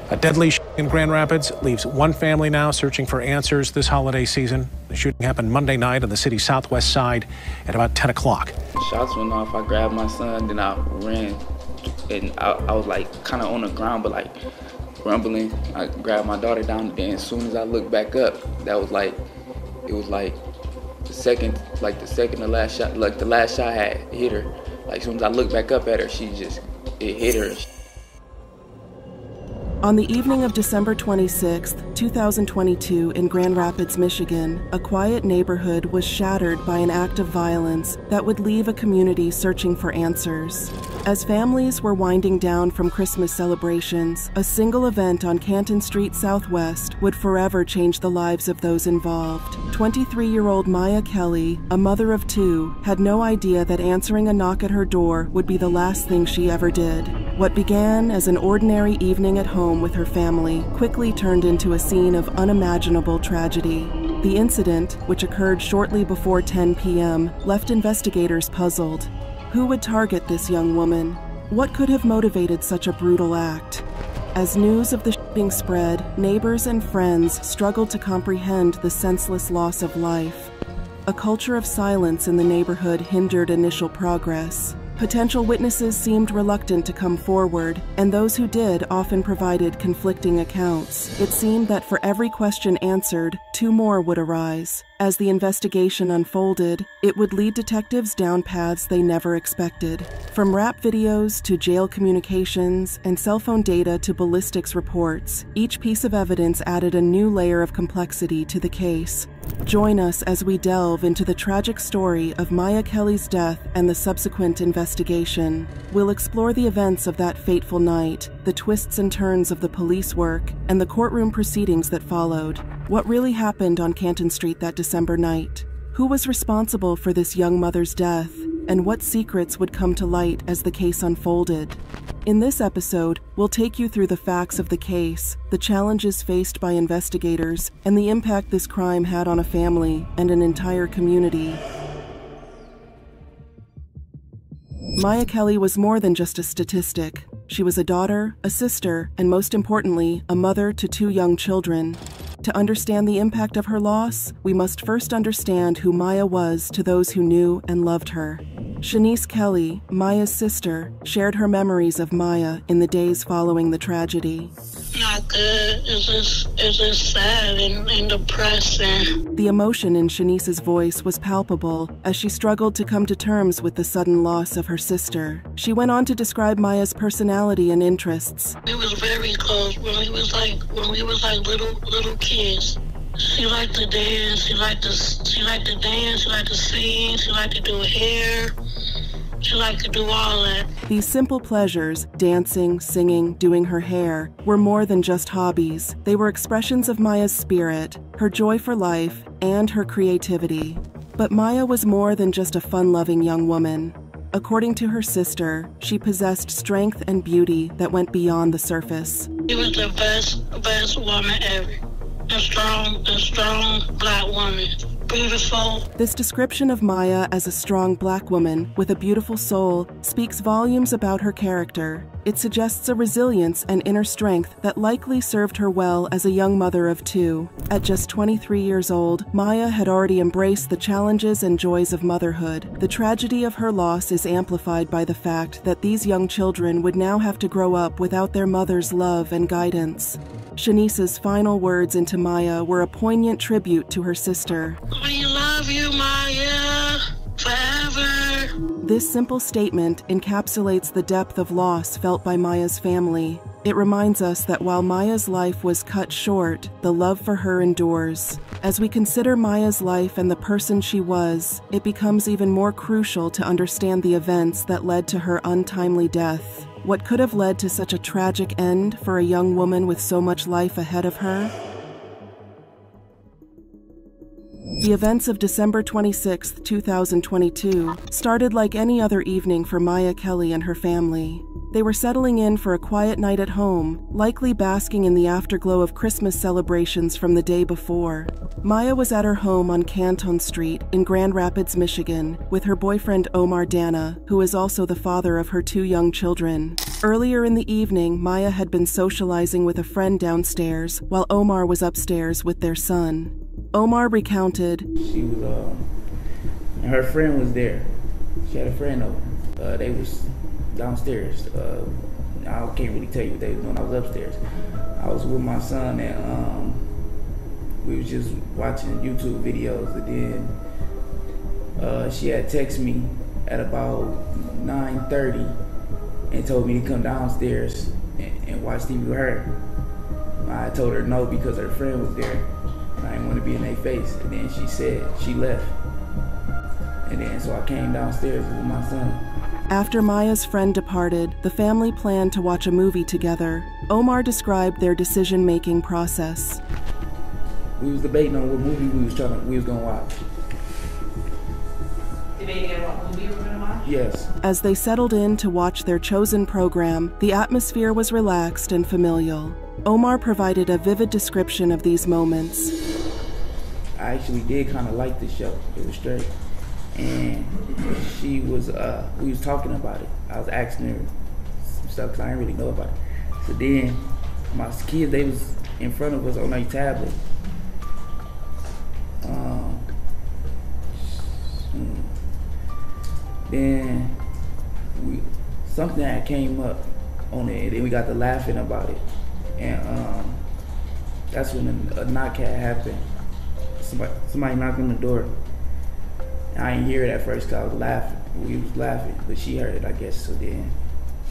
A deadly shooting in Grand Rapids leaves one family now searching for answers this holiday season. The shooting happened Monday night on the city's southwest side at about 10 o'clock. Shots went off. I grabbed my son, then I ran, and I was like kind of on the ground, but like rumbling. I grabbed my daughter down, then as soon as I looked back up, that was like, it was like the second to last shot, like the last shot had hit her. Like as soon as I looked back up at her, it hit her. On the evening of December 26, 2022, in Grand Rapids, Michigan, a quiet neighborhood was shattered by an act of violence that would leave a community searching for answers. As families were winding down from Christmas celebrations, a single event on Canton Street SW would forever change the lives of those involved. 23-year-old Maya Kelly, a mother of two, had no idea that answering a knock at her door would be the last thing she ever did. What began as an ordinary evening at home with her family quickly turned into a scene of unimaginable tragedy. The incident, which occurred shortly before 10 p.m., left investigators puzzled. Who would target this young woman? What could have motivated such a brutal act? As news of the shooting spread, neighbors and friends struggled to comprehend the senseless loss of life. A culture of silence in the neighborhood hindered initial progress. Potential witnesses seemed reluctant to come forward, and those who did often provided conflicting accounts. It seemed that for every question answered, two more would arise. As the investigation unfolded, it would lead detectives down paths they never expected. From rap videos to jail communications and cell phone data to ballistics reports, each piece of evidence added a new layer of complexity to the case. Join us as we delve into the tragic story of Maya Kelly's death and the subsequent investigation. We'll explore the events of that fateful night, the twists and turns of the police work, and the courtroom proceedings that followed. What really happened on Canton Street that December night? Who was responsible for this young mother's death? And what secrets would come to light as the case unfolded? In this episode, we'll take you through the facts of the case, the challenges faced by investigators, and the impact this crime had on a family and an entire community. Maya Kelly was more than just a statistic. She was a daughter, a sister, and most importantly, a mother to two young children. To understand the impact of her loss, we must first understand who Maya was to those who knew and loved her. Shanice Kelly, Maya's sister, shared her memories of Maya in the days following the tragedy. Not good. It's just sad and depressing. The emotion in Shanice's voice was palpable as she struggled to come to terms with the sudden loss of her sister. She went on to describe Maya's personality and interests. We was very close when we was like little kids. She liked to dance. She liked to dance. She liked to sing. She liked to do hair. She liked to do all that. These simple pleasures, dancing, singing, doing her hair, were more than just hobbies. They were expressions of Maya's spirit, her joy for life, and her creativity. But Maya was more than just a fun-loving young woman. According to her sister, she possessed strength and beauty that went beyond the surface. She was the best woman ever. A strong black woman. Beautiful. This description of Maya as a strong black woman with a beautiful soul speaks volumes about her character. It suggests a resilience and inner strength that likely served her well as a young mother of two. At just 23 years old, Maya had already embraced the challenges and joys of motherhood. The tragedy of her loss is amplified by the fact that these young children would now have to grow up without their mother's love and guidance. Shanice's final words into Maya were a poignant tribute to her sister. We love you, Maya, forever. This simple statement encapsulates the depth of loss felt by Maya's family. It reminds us that while Maya's life was cut short, the love for her endures. As we consider Maya's life and the person she was, it becomes even more crucial to understand the events that led to her untimely death. What could have led to such a tragic end for a young woman with so much life ahead of her? The events of December 26, 2022, started like any other evening for Maya Kelly and her family. They were settling in for a quiet night at home, likely basking in the afterglow of Christmas celebrations from the day before. Maya was at her home on Canton Street in Grand Rapids, Michigan, with her boyfriend Omar Dana, who is also the father of her two young children. Earlier in the evening, Maya had been socializing with a friend downstairs while Omar was upstairs with their son. Omar recounted, She was, and her friend was there. She had a friend over. They was downstairs. I can't really tell you what they was doing. I was upstairs. I was with my son and we was just watching YouTube videos, and then she had texted me at about 9:30 and told me to come downstairs and watch TV with her. I told her no because her friend was there. I didn't want to be in their face. And then she said she left. And then so I came downstairs with my son. After Maya's friend departed, the family planned to watch a movie together. Omar described their decision-making process. We was debating on what movie we was gonna watch. Debating on what movie we were gonna watch? Yes. As they settled in to watch their chosen program, the atmosphere was relaxed and familial. Omar provided a vivid description of these moments. I actually did kind of like the show. It was straight. And she was, we was talking about it. I was asking her some stuff because I didn't really know about it. So then my kids, they was in front of us on their tablet. Then something that came up on it, and then we got to laughing about it. And that's when a knock had happened. Somebody knocked on the door. I didn't hear it at first because I was laughing. We was laughing, but she heard it, I guess. So then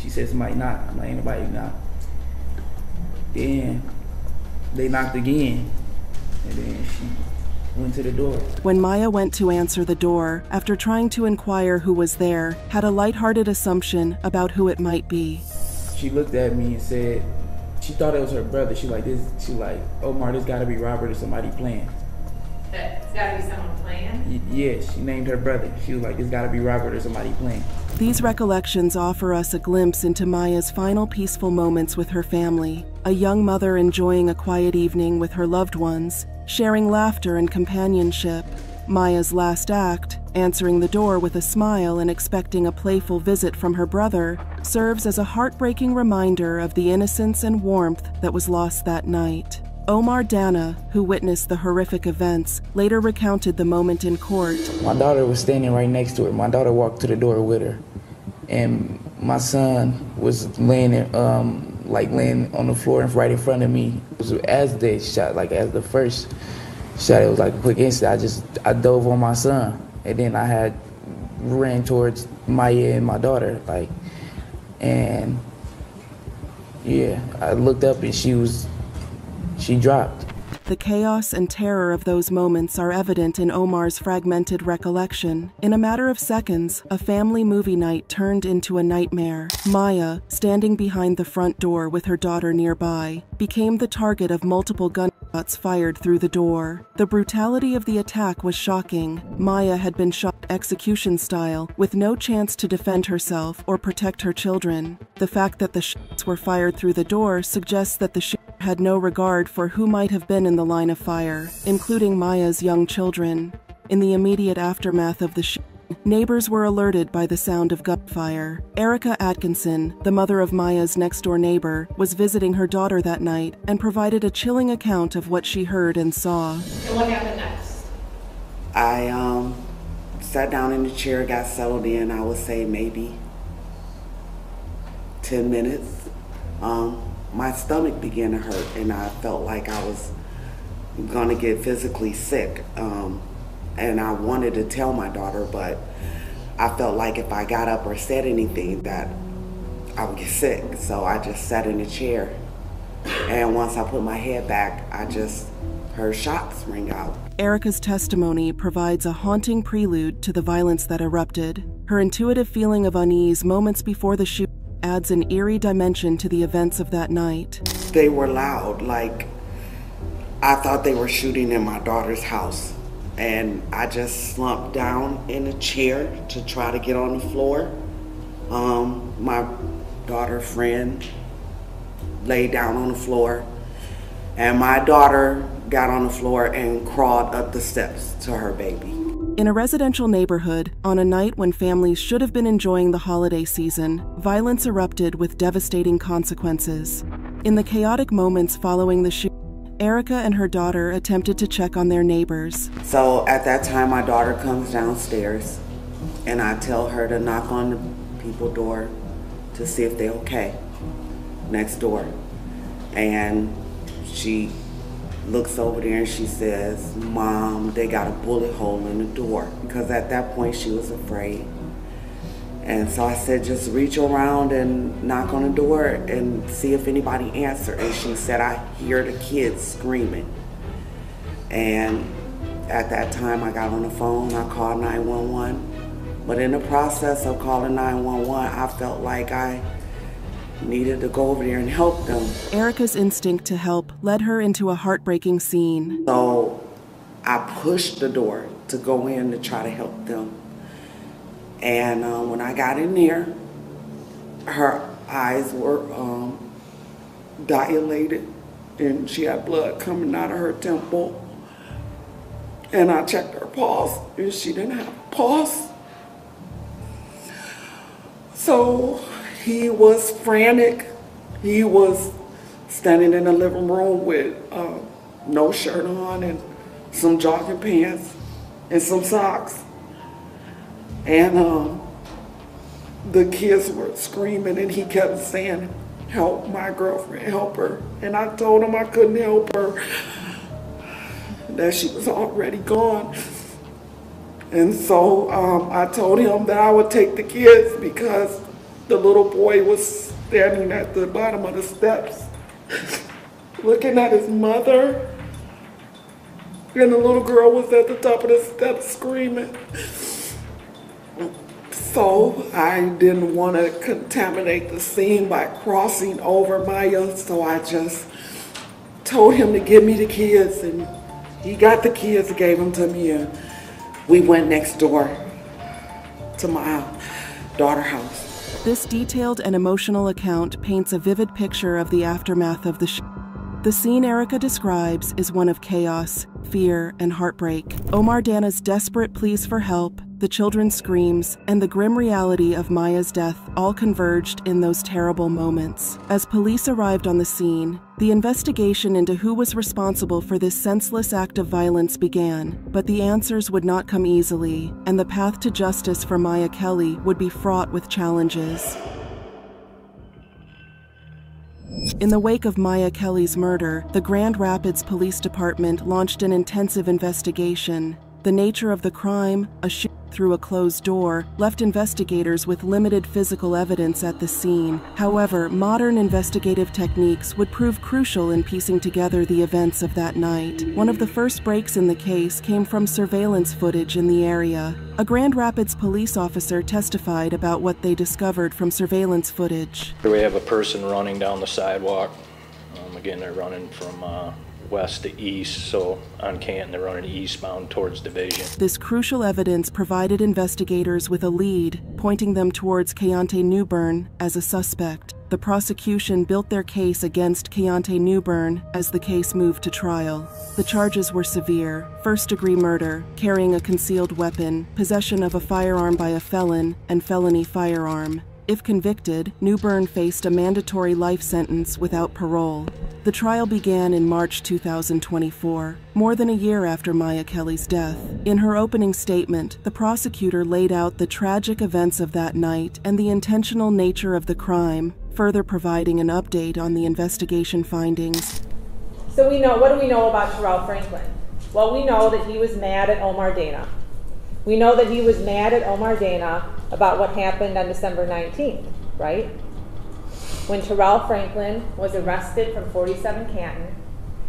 she said somebody knocked. I'm like, ain't nobody knocked. Then they knocked again, and then she went to the door. When Maya went to answer the door, after trying to inquire who was there, had a lighthearted assumption about who it might be. She looked at me and said, she thought it was her brother. She like, Omar, this gotta be Robert or somebody playing. It's gotta be someone playing? Yes, she named her brother. She was like, this gotta be Robert or somebody playing. These recollections offer us a glimpse into Maya's final peaceful moments with her family, a young mother enjoying a quiet evening with her loved ones, sharing laughter and companionship. Maya's last act, answering the door with a smile and expecting a playful visit from her brother, serves as a heartbreaking reminder of the innocence and warmth that was lost that night. Omar Dana, who witnessed the horrific events, later recounted the moment in court. My daughter was standing right next to her. My daughter walked to the door with her. And my son was laying on the floor right in front of me. As they shot, as the first shot, it was like a quick instant. I dove on my son. And then I had ran towards Maya and my daughter, and yeah, I looked up and she dropped. The chaos and terror of those moments are evident in Omar's fragmented recollection. In a matter of seconds, a family movie night turned into a nightmare. Maya, standing behind the front door with her daughter nearby, became the target of multiple gunshots fired through the door. The brutality of the attack was shocking. Maya had been shot execution style, with no chance to defend herself or protect her children. The fact that the shots were fired through the door suggests that the shooter had no regard for who might have been in the line of fire, including Maya's young children. In the immediate aftermath of the shooting, neighbors were alerted by the sound of gunfire. Erica Atkinson, the mother of Maya's next-door neighbor, was visiting her daughter that night and provided a chilling account of what she heard and saw. And what happened next? I sat down in the chair, got settled in, I would say maybe 10 minutes. My stomach began to hurt and I felt like I was gonna get physically sick. And I wanted to tell my daughter, but I felt like if I got up or said anything that I would get sick. So I just sat in the chair. And once I put my head back, I just heard shots ring out. Erica's testimony provides a haunting prelude to the violence that erupted. Her intuitive feeling of unease moments before the shooting adds an eerie dimension to the events of that night. They were loud, I thought they were shooting in my daughter's house. And I just slumped down in a chair to try to get on the floor. My daughter friend laid down on the floor, and my daughter got on the floor and crawled up the steps to her baby. In a residential neighborhood, on a night when families should have been enjoying the holiday season, violence erupted with devastating consequences. In the chaotic moments following the shooting, Erica and her daughter attempted to check on their neighbors. So at that time, my daughter comes downstairs, and I tell her to knock on the people's door to see if they're okay next door. And she looks over there and she says, "Mom, they got a bullet hole in the door," because at that point she was afraid. And so I said, "Just reach around and knock on the door and see if anybody answers." And she said, "I hear the kids screaming." And at that time I got on the phone, I called 911. But in the process of calling 911, I felt like I needed to go over there and help them. Erica's instinct to help led her into a heartbreaking scene. So I pushed the door to go in to try to help them. And when I got in there, her eyes were dilated and she had blood coming out of her temple. And I checked her pulse and she didn't have a pulse. So he was frantic. He was standing in the living room with no shirt on and some jogging pants and some socks. And the kids were screaming and he kept saying, "Help my girlfriend, help her." And I told him I couldn't help her, that she was already gone. And so I told him that I would take the kids because the little boy was standing at the bottom of the steps looking at his mother, and the little girl was at the top of the steps screaming. So I didn't want to contaminate the scene by crossing over Maya, so I just told him to give me the kids, and he got the kids, gave them to me, and we went next door to my daughter's house. This detailed and emotional account paints a vivid picture of the aftermath of the shooting. The scene Erica describes is one of chaos, fear, and heartbreak. Omar Dana's desperate pleas for help, the children's screams, and the grim reality of Maya's death all converged in those terrible moments. As police arrived on the scene, the investigation into who was responsible for this senseless act of violence began, but the answers would not come easily, and the path to justice for Maya Kelly would be fraught with challenges. In the wake of Maya Kelly's murder, the Grand Rapids Police Department launched an intensive investigation. The nature of the crime, a shooting through a closed door, left investigators with limited physical evidence at the scene. However, modern investigative techniques would prove crucial in piecing together the events of that night. One of the first breaks in the case came from surveillance footage in the area. A Grand Rapids police officer testified about what they discovered from surveillance footage. Here we have a person running down the sidewalk. Again, they're running from west to east, so on Canton they're running eastbound towards Division. This crucial evidence provided investigators with a lead, pointing them towards Keontae Newbern as a suspect. The prosecution built their case against Keontae Newbern as the case moved to trial. The charges were severe: first-degree murder, carrying a concealed weapon, possession of a firearm by a felon, and felony firearm. If convicted, Newbern faced a mandatory life sentence without parole. The trial began in March 2024, more than a year after Maya Kelly's death. In her opening statement, the prosecutor laid out the tragic events of that night and the intentional nature of the crime, further providing an update on the investigation findings. So what do we know about Terrell Franklin? Well, we know that he was mad at Omar Dana. We know that he was mad at Omar Dana about what happened on December 19th, right? When Terrell Franklin was arrested from 47 Canton,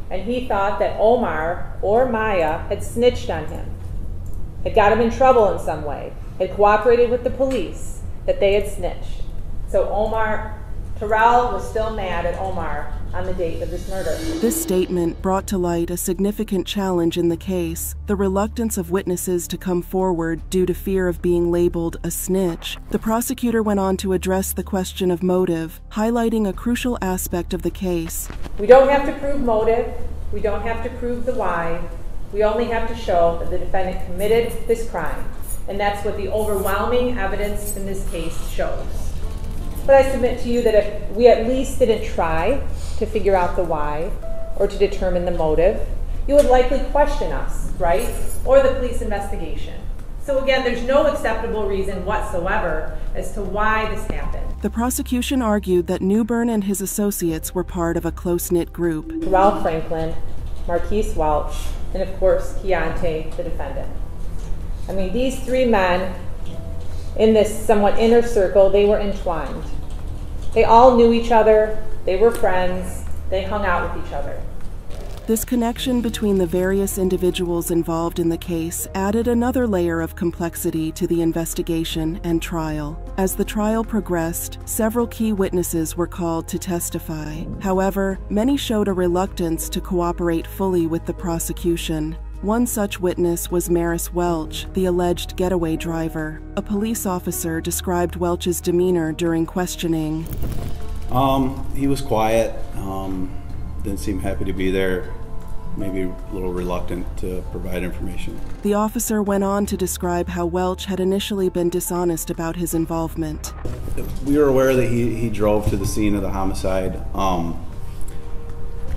and he thought that Omar or Maya had snitched on him, had got him in trouble in some way, had cooperated with the police, that they had snitched. So Terrell was still mad at Omar on the date of this murder. This statement brought to light a significant challenge in the case: the reluctance of witnesses to come forward due to fear of being labeled a snitch. The prosecutor went on to address the question of motive, highlighting a crucial aspect of the case. We don't have to prove motive. We don't have to prove the why. We only have to show that the defendant committed this crime, and that's what the overwhelming evidence in this case shows. But I submit to you that if we at least didn't try to figure out the why or to determine the motive, you would likely question us, right? Or the police investigation. So again, there's no acceptable reason whatsoever as to why this happened. The prosecution argued that Newbern and his associates were part of a close-knit group. Ralph Franklin, Marquise Welch, and of course, Keontae, the defendant. I mean, these three men in this somewhat inner circle, they were entwined. They all knew each other, they were friends, they hung out with each other. This connection between the various individuals involved in the case added another layer of complexity to the investigation and trial. As the trial progressed, several key witnesses were called to testify. However, many showed a reluctance to cooperate fully with the prosecution. One such witness was Maris Welch, the alleged getaway driver. A police officer described Welch's demeanor during questioning. He was quiet, didn't seem happy to be there, maybe a little reluctant to provide information. The officer went on to describe how Welch had initially been dishonest about his involvement. We were aware that he drove to the scene of the homicide.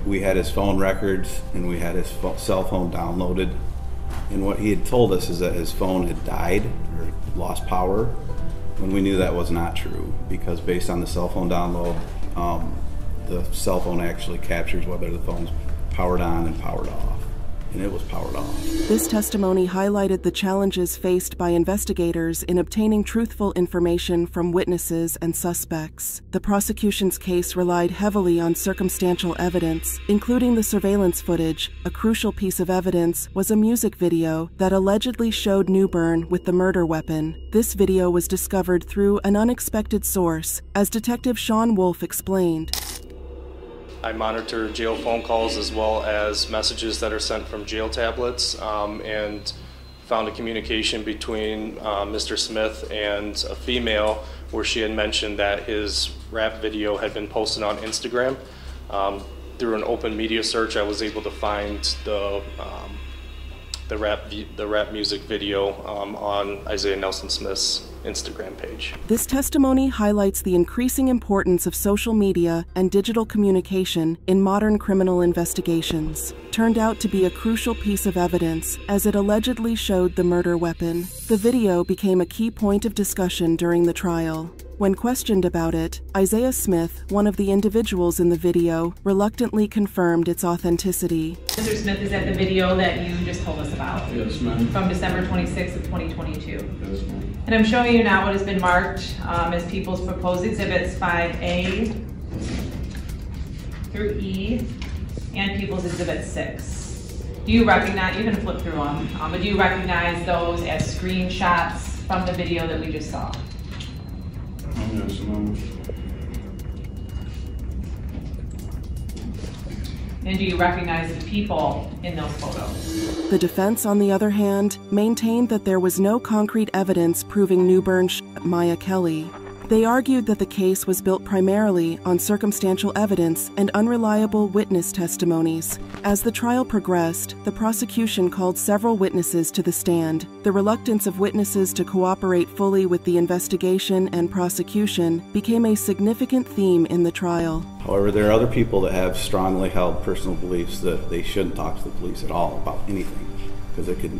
We had his phone records and we had his cell phone downloaded. And what he had told us is that his phone had died or lost power, when we knew that was not true, because based on the cell phone download, the cell phone actually captures whether the phone's powered on and powered off, and it was powered off. This testimony highlighted the challenges faced by investigators in obtaining truthful information from witnesses and suspects. The prosecution's case relied heavily on circumstantial evidence, including the surveillance footage. A crucial piece of evidence was a music video that allegedly showed Newbern with the murder weapon. This video was discovered through an unexpected source, as Detective Sean Wolf explained. I monitor jail phone calls as well as messages that are sent from jail tablets, and found a communication between Mr. Smith and a female where she had mentioned that his rap video had been posted on Instagram. Through an open media search, I was able to find the rap music video on Isaiah Nelson Smith's Instagram page. This testimony highlights the increasing importance of social media and digital communication in modern criminal investigations. Turned out to be a crucial piece of evidence, as it allegedly showed the murder weapon. The video became a key point of discussion during the trial. When questioned about it, Isaiah Smith, one of the individuals in the video, reluctantly confirmed its authenticity. Mr. Smith, is that the video that you just told us about? Yes, ma'am. From December 26th of 2022. Yes, ma'am. And I'm showing you now what has been marked as People's Proposed Exhibits 5A through E and People's Exhibit 6. Do you recognize, you can flip through them, but do you recognize those as screenshots from the video that we just saw? Yes, ma'am. And do you recognize the people in those photos? The defense, on the other hand, maintained that there was no concrete evidence proving Newbern shot Maya Kelly. They argued that the case was built primarily on circumstantial evidence and unreliable witness testimonies. As the trial progressed, the prosecution called several witnesses to the stand. The reluctance of witnesses to cooperate fully with the investigation and prosecution became a significant theme in the trial. However, there are other people that have strongly held personal beliefs that they shouldn't talk to the police at all about anything, because it could,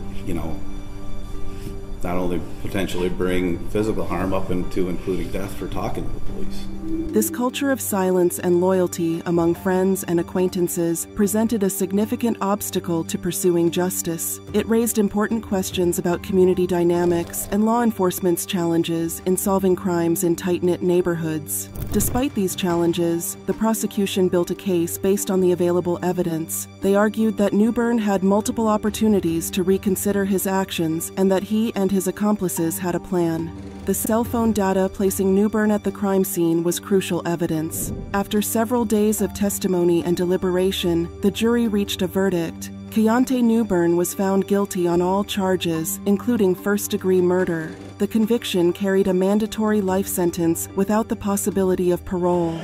not only potentially bring physical harm up into including death for talking to the police. This culture of silence and loyalty among friends and acquaintances presented a significant obstacle to pursuing justice. It raised important questions about community dynamics and law enforcement's challenges in solving crimes in tight-knit neighborhoods. Despite these challenges, the prosecution built a case based on the available evidence. They argued that Newbern had multiple opportunities to reconsider his actions and that he and his accomplices had a plan. The cell phone data placing Newbern at the crime scene was crucial evidence. After several days of testimony and deliberation, the jury reached a verdict. Keontae Newbern was found guilty on all charges, including first-degree murder. The conviction carried a mandatory life sentence without the possibility of parole.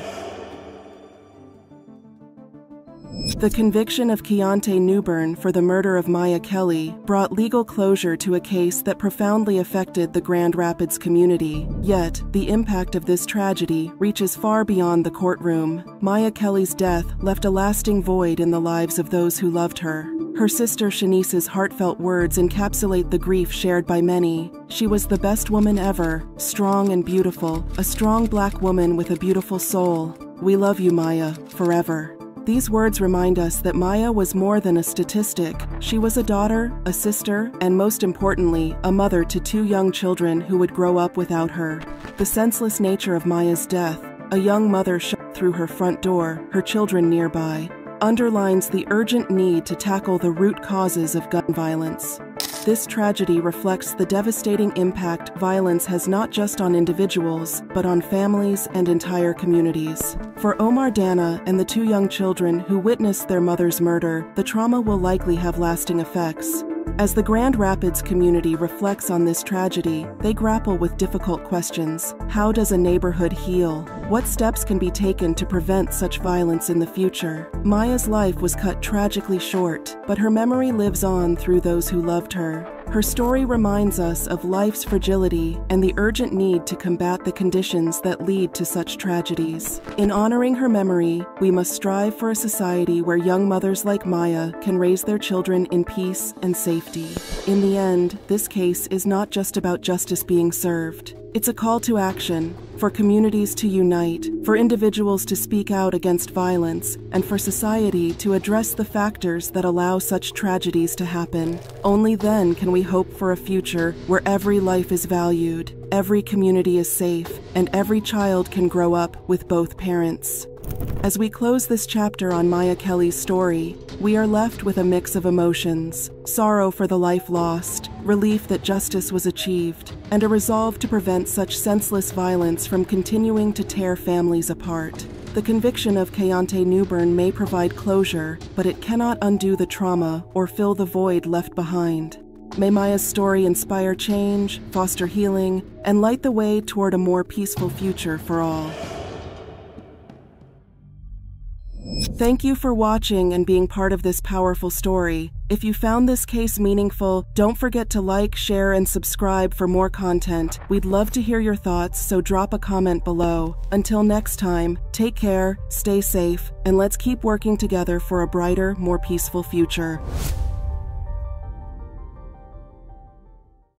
The conviction of Keontae Newbern for the murder of Maya Kelly brought legal closure to a case that profoundly affected the Grand Rapids community. Yet, the impact of this tragedy reaches far beyond the courtroom. Maya Kelly's death left a lasting void in the lives of those who loved her. Her sister Shanice's heartfelt words encapsulate the grief shared by many. She was the best woman ever, strong and beautiful, a strong Black woman with a beautiful soul. We love you, Maya, forever. These words remind us that Maya was more than a statistic. She was a daughter, a sister, and most importantly, a mother to 2 young children who would grow up without her. The senseless nature of Maya's death, a young mother shot through her front door, her children nearby, underlines the urgent need to tackle the root causes of gun violence. This tragedy reflects the devastating impact violence has not just on individuals, but on families and entire communities. For Omar Dana and the 2 young children who witnessed their mother's murder, the trauma will likely have lasting effects. As the Grand Rapids community reflects on this tragedy, they grapple with difficult questions. How does a neighborhood heal? What steps can be taken to prevent such violence in the future? Maya's life was cut tragically short, but her memory lives on through those who loved her. Her story reminds us of life's fragility and the urgent need to combat the conditions that lead to such tragedies. In honoring her memory, we must strive for a society where young mothers like Maya can raise their children in peace and safety. In the end, this case is not just about justice being served. It's a call to action, for communities to unite, for individuals to speak out against violence, and for society to address the factors that allow such tragedies to happen. Only then can we hope for a future where every life is valued, every community is safe, and every child can grow up with both parents. As we close this chapter on Maya Kelly's story, we are left with a mix of emotions: sorrow for the life lost, relief that justice was achieved, and a resolve to prevent such senseless violence from continuing to tear families apart. The conviction of Keontae Newbern may provide closure, but it cannot undo the trauma or fill the void left behind. May Maya's story inspire change, foster healing, and light the way toward a more peaceful future for all. Thank you for watching and being part of this powerful story. If you found this case meaningful, don't forget to like, share, and subscribe for more content. We'd love to hear your thoughts, so drop a comment below. Until next time, take care, stay safe, and let's keep working together for a brighter, more peaceful future.